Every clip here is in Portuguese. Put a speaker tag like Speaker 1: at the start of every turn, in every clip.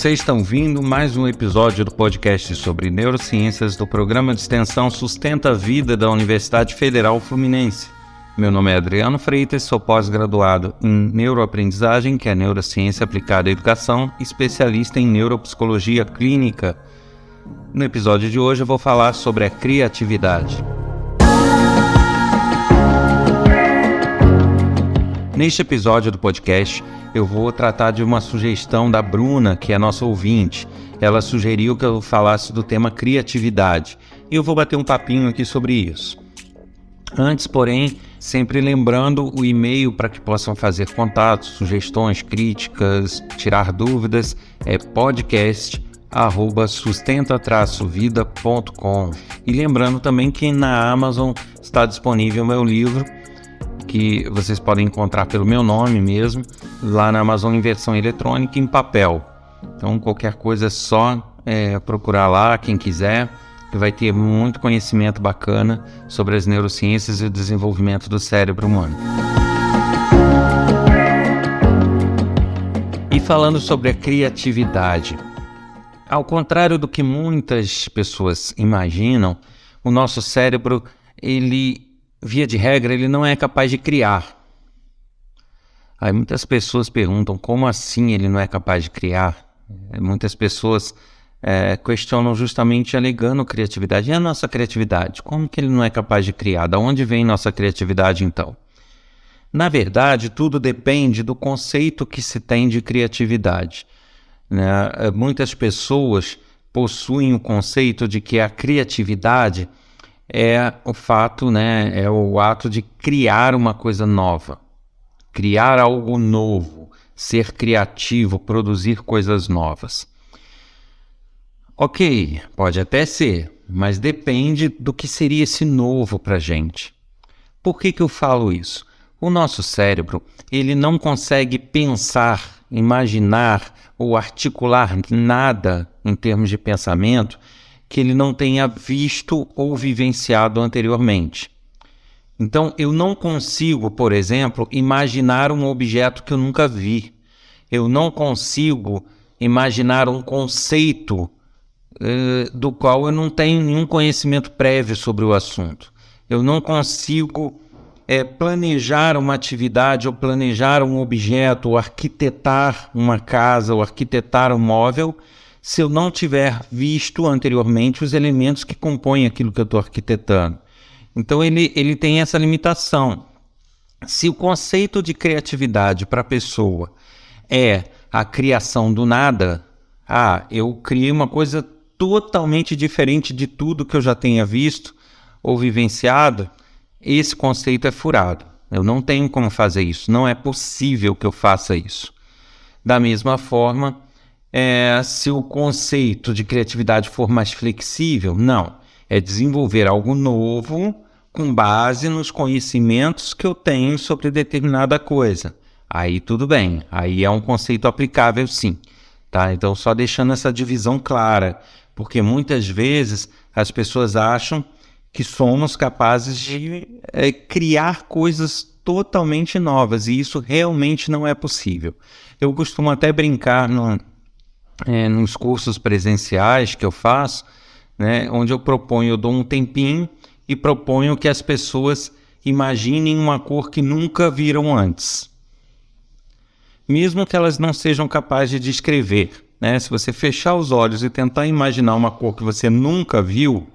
Speaker 1: Vocês estão ouvindo mais um episódio do podcast sobre neurociências do programa de extensão Sustenta a Vida da Universidade Federal Fluminense. Meu nome é Adriano Freitas, sou pós-graduado em neuroaprendizagem, que é neurociência aplicada à educação, especialista em neuropsicologia clínica. No episódio de hoje eu vou falar sobre a criatividade. Neste episódio do podcast, eu vou tratar de uma sugestão da Bruna, que é nossa ouvinte. Ela sugeriu que eu falasse do tema criatividade, e eu vou bater um papinho aqui sobre isso. Antes, porém, sempre lembrando o e-mail para que possam fazer contatos, sugestões, críticas, tirar dúvidas, é podcast@sustenta-vida.com. E lembrando também que na Amazon está disponível o meu livro, que vocês podem encontrar pelo meu nome mesmo, lá na Amazon em versão eletrônica e em papel. Então qualquer coisa é só procurar lá, quem quiser, que vai ter muito conhecimento bacana sobre as neurociências e o desenvolvimento do cérebro humano. E falando sobre a criatividade, ao contrário do que muitas pessoas imaginam, o nosso cérebro, via de regra, ele não é capaz de criar. Aí muitas pessoas perguntam, como assim ele não é capaz de criar? Muitas pessoas questionam justamente alegando criatividade. E a nossa criatividade? Como que ele não é capaz de criar? Da onde vem nossa criatividade, então? Na verdade, tudo depende do conceito que se tem de criatividade, né? Muitas pessoas possuem o conceito de que a criatividade é o fato, é o ato de criar uma coisa nova, criar algo novo, ser criativo, produzir coisas novas. Ok, pode até ser, mas depende do que seria esse novo para a gente. Por que eu falo isso? O nosso cérebro, ele não consegue pensar, imaginar ou articular nada em termos de pensamento que ele não tenha visto ou vivenciado anteriormente. Então, eu não consigo, por exemplo, imaginar um objeto que eu nunca vi. Eu não consigo imaginar um conceito do qual eu não tenho nenhum conhecimento prévio sobre o assunto. Eu não consigo planejar uma atividade ou planejar um objeto ou arquitetar uma casa ou arquitetar um móvel se eu não tiver visto anteriormente os elementos que compõem aquilo que eu estou arquitetando. Então ele tem essa limitação. Se o conceito de criatividade para a pessoa é a criação do nada, eu criei uma coisa totalmente diferente de tudo que eu já tenha visto ou vivenciado, esse conceito é furado. Eu não tenho como fazer isso, não é possível que eu faça isso. Da mesma forma, se o conceito de criatividade for mais flexível, não. É desenvolver algo novo com base nos conhecimentos que eu tenho sobre determinada coisa. Aí tudo bem, aí é um conceito aplicável sim. Tá? Então só deixando essa divisão clara, porque muitas vezes as pessoas acham que somos capazes de criar coisas totalmente novas, e isso realmente não é possível. Eu costumo até brincar nos cursos presenciais que eu faço, onde eu dou um tempinho e proponho que as pessoas imaginem uma cor que nunca viram antes. Mesmo que elas não sejam capazes de descrever, se você fechar os olhos e tentar imaginar uma cor que você nunca viu,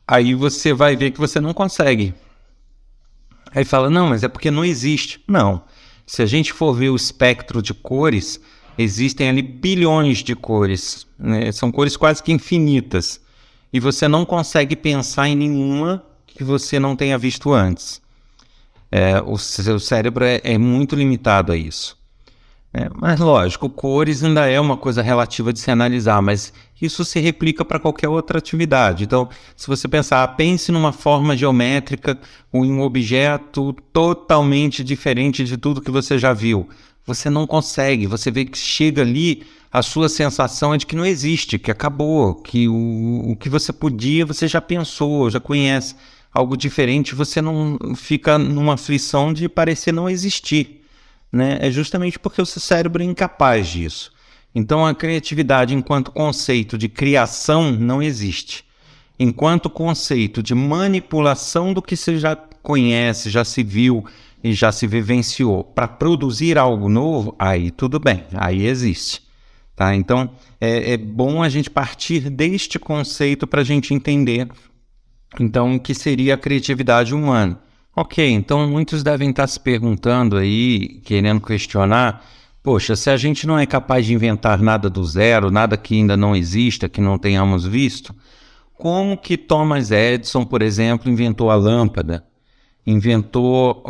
Speaker 1: aí você vai ver que você não consegue. Aí fala, não, mas é porque não existe. Não, se a gente for ver o espectro de cores, existem ali bilhões de cores, são cores quase que infinitas, e você não consegue pensar em nenhuma que você não tenha visto antes. O seu cérebro é muito limitado a isso. Mas lógico, cores ainda é uma coisa relativa de se analisar, mas isso se replica para qualquer outra atividade. Então, se você pense numa forma geométrica ou em um objeto totalmente diferente de tudo que você já viu. Você não consegue, você vê que chega ali, a sua sensação é de que não existe, que acabou, que o que você podia, você já pensou, já conhece. Algo diferente, você não fica numa aflição de parecer não existir. É justamente porque o seu cérebro é incapaz disso. Então, a criatividade enquanto conceito de criação não existe. Enquanto conceito de manipulação do que você já conhece, já se viu e já se vivenciou para produzir algo novo, aí tudo bem, aí existe. Tá? Então, é bom a gente partir deste conceito para a gente entender então o que seria a criatividade humana. Ok, então muitos devem estar se perguntando aí, querendo questionar, poxa, se a gente não é capaz de inventar nada do zero, nada que ainda não exista, que não tenhamos visto, como que Thomas Edison, por exemplo, inventou a lâmpada, inventou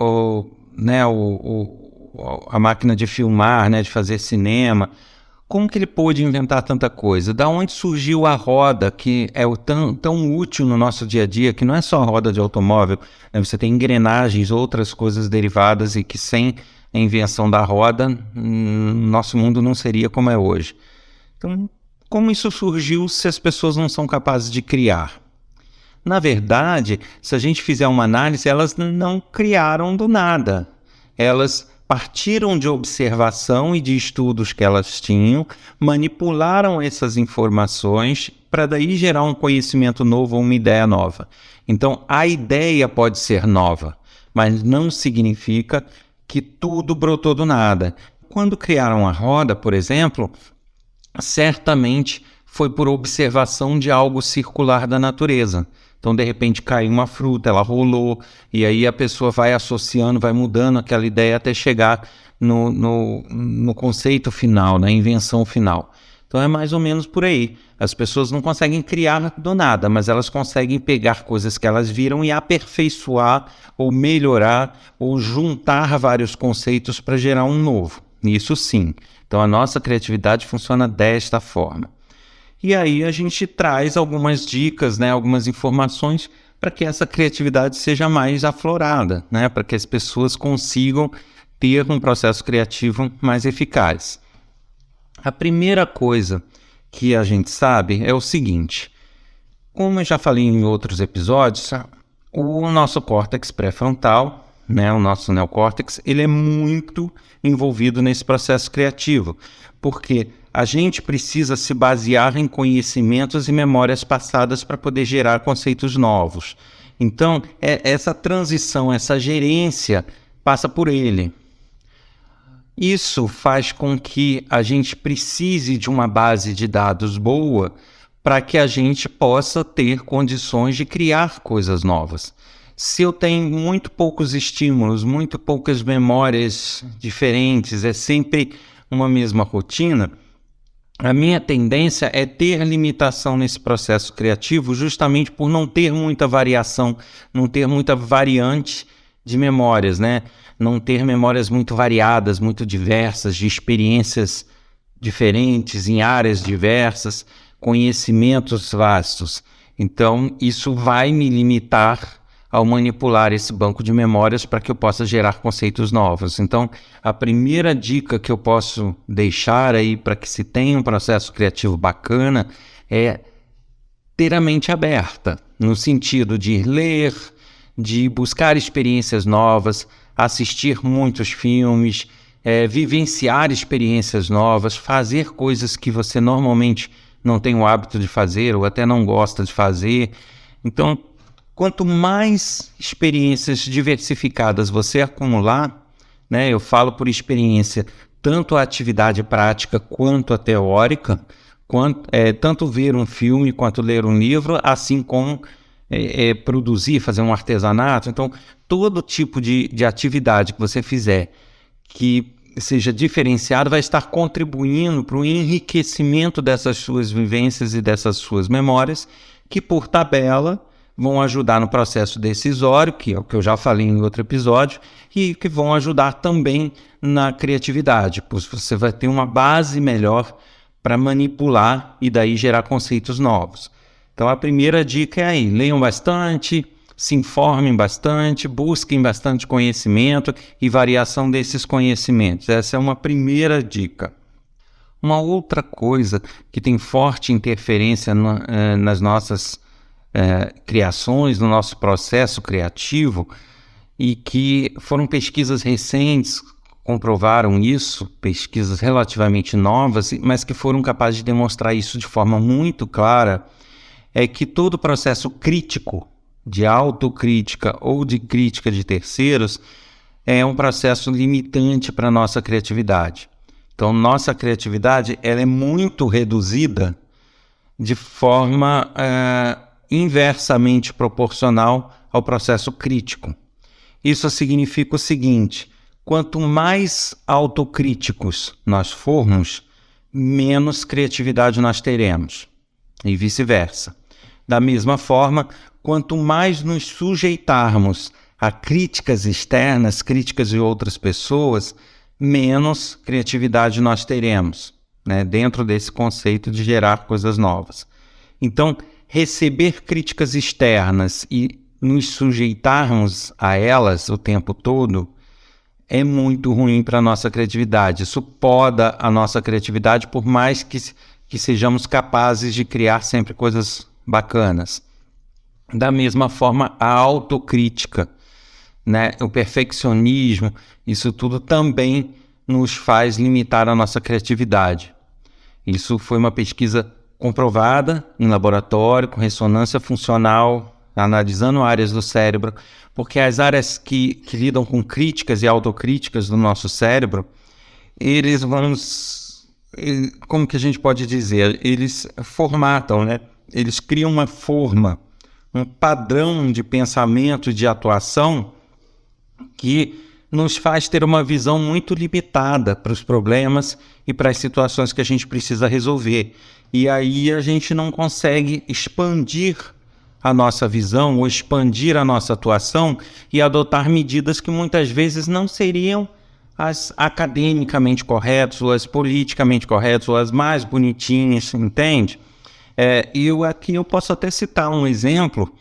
Speaker 1: a máquina de filmar, né, de fazer cinema? Como que ele pôde inventar tanta coisa? Da onde surgiu a roda, que é tão útil no nosso dia a dia, que não é só roda de automóvel, né? Você tem engrenagens, outras coisas derivadas, e que sem a invenção da roda, nosso mundo não seria como é hoje. Então, como isso surgiu se as pessoas não são capazes de criar? Na verdade, se a gente fizer uma análise, elas não criaram do nada. Elas partiram de observação e de estudos que elas tinham, manipularam essas informações para daí gerar um conhecimento novo ou uma ideia nova. Então, a ideia pode ser nova, mas não significa que tudo brotou do nada. Quando criaram a roda, por exemplo, certamente foi por observação de algo circular da natureza. Então, de repente, caiu uma fruta, ela rolou, e aí a pessoa vai associando, vai mudando aquela ideia até chegar no conceito final, na invenção final. Então, é mais ou menos por aí. As pessoas não conseguem criar do nada, mas elas conseguem pegar coisas que elas viram e aperfeiçoar, ou melhorar, ou juntar vários conceitos para gerar um novo. Isso sim. Então, a nossa criatividade funciona desta forma. E aí a gente traz algumas dicas, né, algumas informações para que essa criatividade seja mais aflorada, né, para que as pessoas consigam ter um processo criativo mais eficaz. A primeira coisa que a gente sabe é o seguinte: como eu já falei em outros episódios, o nosso córtex pré-frontal, né, o nosso neocórtex, ele é muito envolvido nesse processo criativo, porque a gente precisa se basear em conhecimentos e memórias passadas para poder gerar conceitos novos. Então, essa transição, essa gerência passa por ele. Isso faz com que a gente precise de uma base de dados boa para que a gente possa ter condições de criar coisas novas. Se eu tenho muito poucos estímulos, muito poucas memórias diferentes, é sempre uma mesma rotina, a minha tendência é ter limitação nesse processo criativo, justamente por não ter muita variação, não ter muita variante de memórias, né? Não ter memórias muito variadas, muito diversas, de experiências diferentes, em áreas diversas, conhecimentos vastos. Então, isso vai me limitar ao manipular esse banco de memórias para que eu possa gerar conceitos novos. Então, a primeira dica que eu posso deixar aí para que se tenha um processo criativo bacana é ter a mente aberta, no sentido de ler, de buscar experiências novas, assistir muitos filmes, vivenciar experiências novas, fazer coisas que você normalmente não tem o hábito de fazer ou até não gosta de fazer. Então, quanto mais experiências diversificadas você acumular, né, eu falo por experiência, tanto a atividade prática quanto a teórica, tanto ver um filme quanto ler um livro, assim como produzir, fazer um artesanato. Então, todo tipo de atividade que você fizer que seja diferenciado vai estar contribuindo para o enriquecimento dessas suas vivências e dessas suas memórias, que por tabela vão ajudar no processo decisório, que é o que eu já falei em outro episódio, e que vão ajudar também na criatividade, pois você vai ter uma base melhor para manipular e daí gerar conceitos novos. Então a primeira dica é aí: leiam bastante, se informem bastante, busquem bastante conhecimento e variação desses conhecimentos. Essa é uma primeira dica. Uma outra coisa que tem forte interferência nas nossas criações, no nosso processo criativo, e que foram pesquisas recentes comprovaram isso, pesquisas relativamente novas, mas que foram capazes de demonstrar isso de forma muito clara, é que todo processo crítico, de autocrítica ou de crítica de terceiros, é um processo limitante para a nossa criatividade. Então, nossa criatividade ela é muito reduzida de forma inversamente proporcional ao processo crítico. Isso significa o seguinte: quanto mais autocríticos nós formos, menos criatividade nós teremos, e vice-versa. Da mesma forma, quanto mais nos sujeitarmos a críticas externas, críticas de outras pessoas, menos criatividade nós teremos, né, dentro desse conceito de gerar coisas novas. Então, receber críticas externas e nos sujeitarmos a elas o tempo todo é muito ruim para a nossa criatividade. Isso poda a nossa criatividade, por mais que sejamos capazes de criar sempre coisas bacanas. Da mesma forma, a autocrítica, né, o perfeccionismo, isso tudo também nos faz limitar a nossa criatividade. Isso foi uma pesquisa comprovada em laboratório, com ressonância funcional, analisando áreas do cérebro, porque as áreas que lidam com críticas e autocríticas do nosso cérebro, eles vão, como que a gente pode dizer, eles formatam, né? Eles criam uma forma, um padrão de pensamento e de atuação que nos faz ter uma visão muito limitada para os problemas e para as situações que a gente precisa resolver. E aí a gente não consegue expandir a nossa visão ou expandir a nossa atuação e adotar medidas que muitas vezes não seriam as academicamente corretas ou as politicamente corretas ou as mais bonitinhas, entende? Aqui eu posso até citar um exemplo,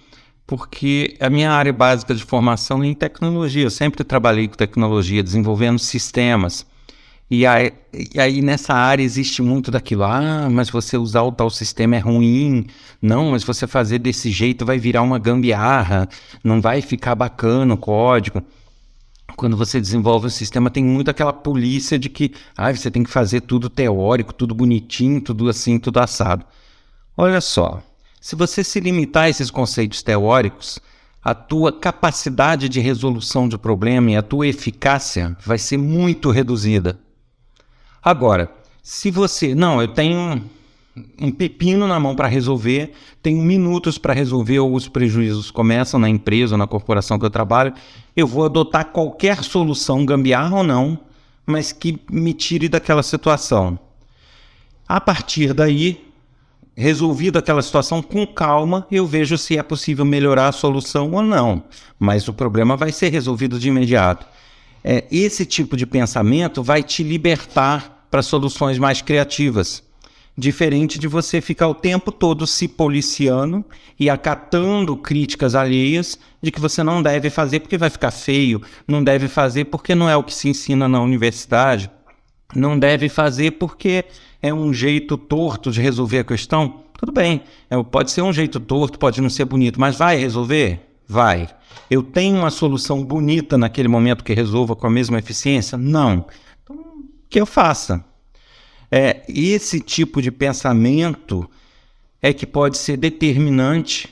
Speaker 1: porque a minha área básica de formação é em tecnologia. Eu sempre trabalhei com tecnologia, desenvolvendo sistemas. E aí nessa área existe muito daquilo. Mas você usar o tal sistema é ruim. Não, mas você fazer desse jeito vai virar uma gambiarra. Não vai ficar bacana o código. Quando você desenvolve um sistema, tem muito aquela polícia de que você tem que fazer tudo teórico, tudo bonitinho, tudo assim, tudo assado. Olha só, se você se limitar a esses conceitos teóricos, a tua capacidade de resolução de problema e a tua eficácia vai ser muito reduzida. Agora, se você... Não, eu tenho um pepino na mão para resolver, tenho minutos para resolver ou os prejuízos começam na empresa ou na corporação que eu trabalho, eu vou adotar qualquer solução, gambiarra ou não, mas que me tire daquela situação. A partir daí, resolvida aquela situação, com calma, eu vejo se é possível melhorar a solução ou não. Mas o problema vai ser resolvido de imediato. Esse tipo de pensamento vai te libertar para soluções mais criativas. Diferente de você ficar o tempo todo se policiando e acatando críticas alheias de que você não deve fazer porque vai ficar feio, não deve fazer porque não é o que se ensina na universidade, não deve fazer porque é um jeito torto de resolver a questão. Tudo bem, pode ser um jeito torto, pode não ser bonito, mas vai resolver? Vai. Eu tenho uma solução bonita naquele momento que resolva com a mesma eficiência? Não. Então, que eu faça. Esse tipo de pensamento é que pode ser determinante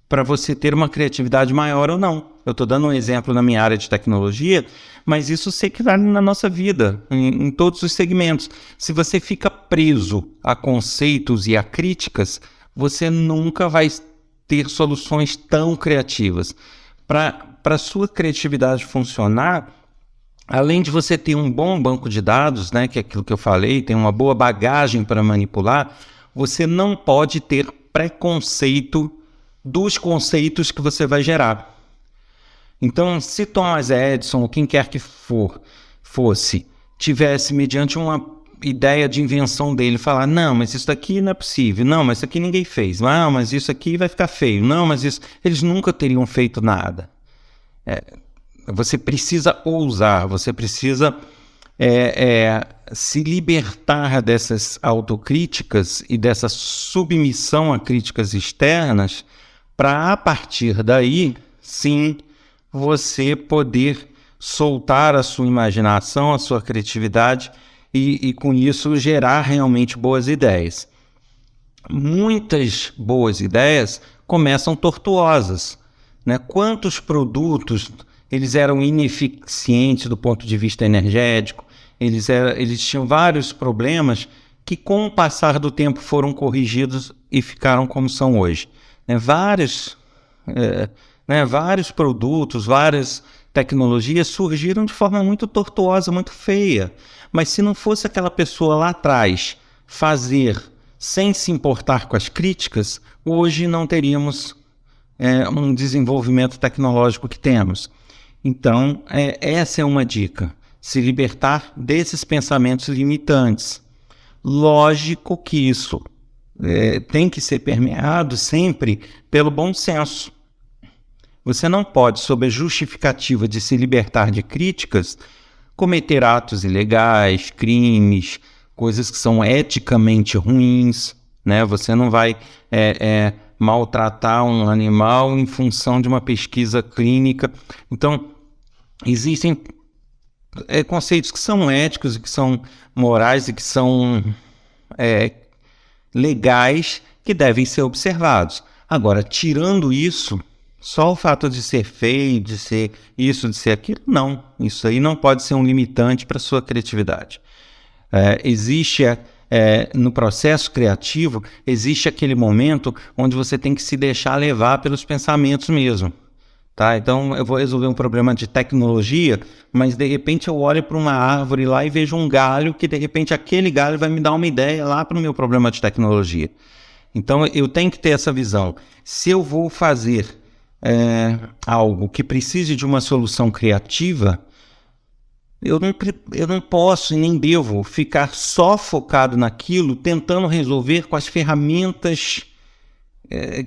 Speaker 1: para você ter uma criatividade maior ou não. Eu estou dando um exemplo na minha área de tecnologia, mas isso se equivale na nossa vida, em todos os segmentos. Se você fica preso a conceitos e a críticas, você nunca vai ter soluções tão criativas. Para a sua criatividade funcionar, além de você ter um bom banco de dados, né, que é aquilo que eu falei, tem uma boa bagagem para manipular, você não pode ter preconceito dos conceitos que você vai gerar. Então, se Thomas Edison, ou quem quer que fosse, tivesse, mediante uma ideia de invenção dele, falar, não, mas isso aqui não é possível, não, mas isso aqui ninguém fez, não, mas isso aqui vai ficar feio, não, mas isso... Eles nunca teriam feito nada. Você precisa ousar, você precisa se libertar dessas autocríticas e dessa submissão a críticas externas para, a partir daí, sim, você poder soltar a sua imaginação, a sua criatividade e com isso gerar realmente boas ideias. Muitas boas ideias começam tortuosas, né? Quantos produtos eles eram ineficientes do ponto de vista energético, eles tinham vários problemas que com o passar do tempo foram corrigidos e ficaram como são hoje. Vários produtos, várias tecnologias surgiram de forma muito tortuosa, muito feia. Mas se não fosse aquela pessoa lá atrás fazer sem se importar com as críticas, hoje não teríamos um desenvolvimento tecnológico que temos. Então, essa é uma dica: se libertar desses pensamentos limitantes. Lógico que isso tem que ser permeado sempre pelo bom senso. Você não pode, sob a justificativa de se libertar de críticas, cometer atos ilegais, crimes, coisas que são eticamente ruins, né? Você não vai maltratar um animal em função de uma pesquisa clínica. Então, existem conceitos que são éticos, que são morais e que são legais, que devem ser observados. Agora, tirando isso, só o fato de ser feio, de ser isso, de ser aquilo, não. Isso aí não pode ser um limitante para a sua criatividade. Existe, no processo criativo, existe aquele momento onde você tem que se deixar levar pelos pensamentos mesmo. Tá? Então, eu vou resolver um problema de tecnologia, mas de repente eu olho para uma árvore lá e vejo um galho que de repente aquele galho vai me dar uma ideia lá para o meu problema de tecnologia. Então, eu tenho que ter essa visão. Se eu vou fazer algo que precise de uma solução criativa, eu não posso e nem devo ficar só focado naquilo, tentando resolver com as ferramentas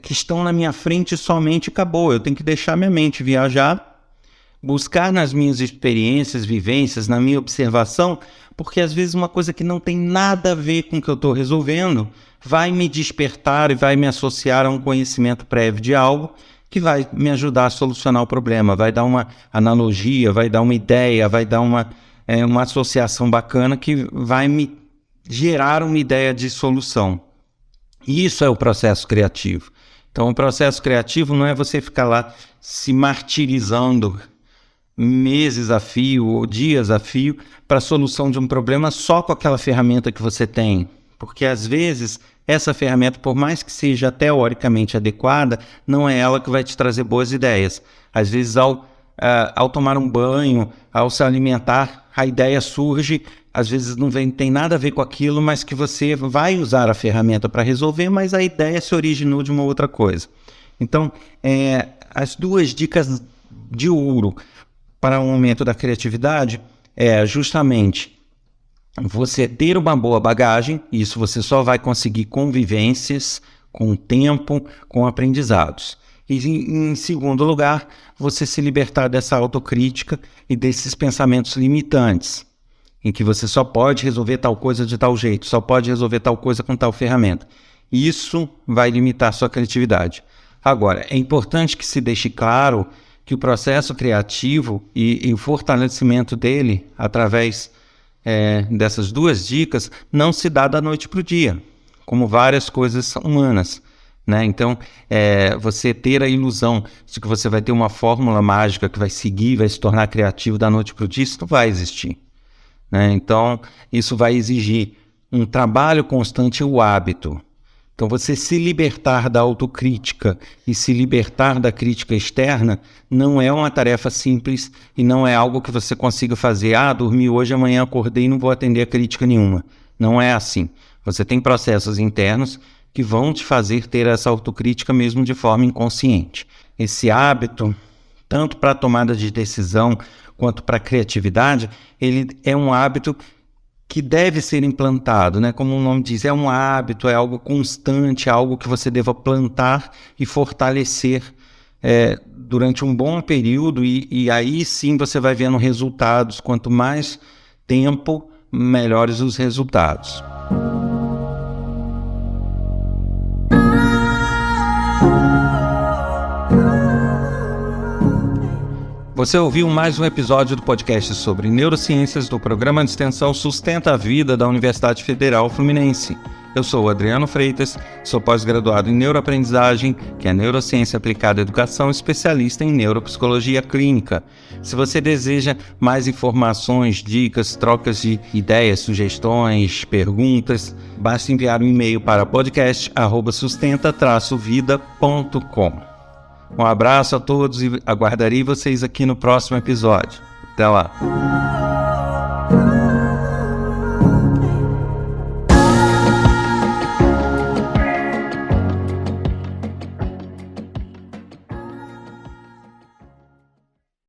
Speaker 1: que estão na minha frente somente, acabou. Eu tenho que deixar minha mente viajar, buscar nas minhas experiências, vivências, na minha observação, porque às vezes uma coisa que não tem nada a ver com o que eu estou resolvendo vai me despertar e vai me associar a um conhecimento prévio de algo que vai me ajudar a solucionar o problema, vai dar uma analogia, vai dar uma ideia, vai dar uma associação bacana que vai me gerar uma ideia de solução. Isso é o processo criativo. Então, o processo criativo não é você ficar lá se martirizando meses a fio ou dias a fio para a solução de um problema só com aquela ferramenta que você tem. Porque, às vezes, essa ferramenta, por mais que seja teoricamente adequada, não é ela que vai te trazer boas ideias. Às vezes, ao tomar um banho, ao se alimentar, a ideia surge, às vezes não tem nada a ver com aquilo, mas que você vai usar a ferramenta para resolver, mas a ideia se originou de uma outra coisa. Então, as duas dicas de ouro para o aumento da criatividade é justamente você ter uma boa bagagem. Isso você só vai conseguir com vivências, com tempo, com aprendizados. E, em segundo lugar, você se libertar dessa autocrítica e desses pensamentos limitantes, em que você só pode resolver tal coisa de tal jeito, só pode resolver tal coisa com tal ferramenta. Isso vai limitar sua criatividade. Agora, é importante que se deixe claro que o processo criativo e o fortalecimento dele, através dessas duas dicas, não se dá da noite para o dia, como várias coisas humanas. Né? Então, você ter a ilusão de que você vai ter uma fórmula mágica que vai seguir, vai se tornar criativo da noite para o dia, isso não vai existir. Né? Então, isso vai exigir um trabalho constante e o hábito. Então, você se libertar da autocrítica e se libertar da crítica externa não é uma tarefa simples e não é algo que você consiga fazer. Dormi hoje, amanhã acordei e não vou atender a crítica nenhuma. Não é assim. Você tem processos internos que vão te fazer ter essa autocrítica mesmo de forma inconsciente. Esse hábito, tanto para a tomada de decisão quanto para a criatividade, ele é um hábito que deve ser implantado, né? Como o nome diz, é um hábito, é algo constante, é algo que você deva plantar e fortalecer durante um bom período, e aí sim você vai vendo resultados. Quanto mais tempo, melhores os resultados. Você ouviu mais um episódio do podcast sobre neurociências do Programa de Extensão Sustenta a Vida da Universidade Federal Fluminense. Eu sou o Adriano Freitas, sou pós-graduado em neuroaprendizagem, que é neurociência aplicada à educação, especialista em neuropsicologia clínica. Se você deseja mais informações, dicas, trocas de ideias, sugestões, perguntas, basta enviar um e-mail para podcast@sustenta-vida.com. Um abraço a todos e aguardarei vocês aqui no próximo episódio. Até lá!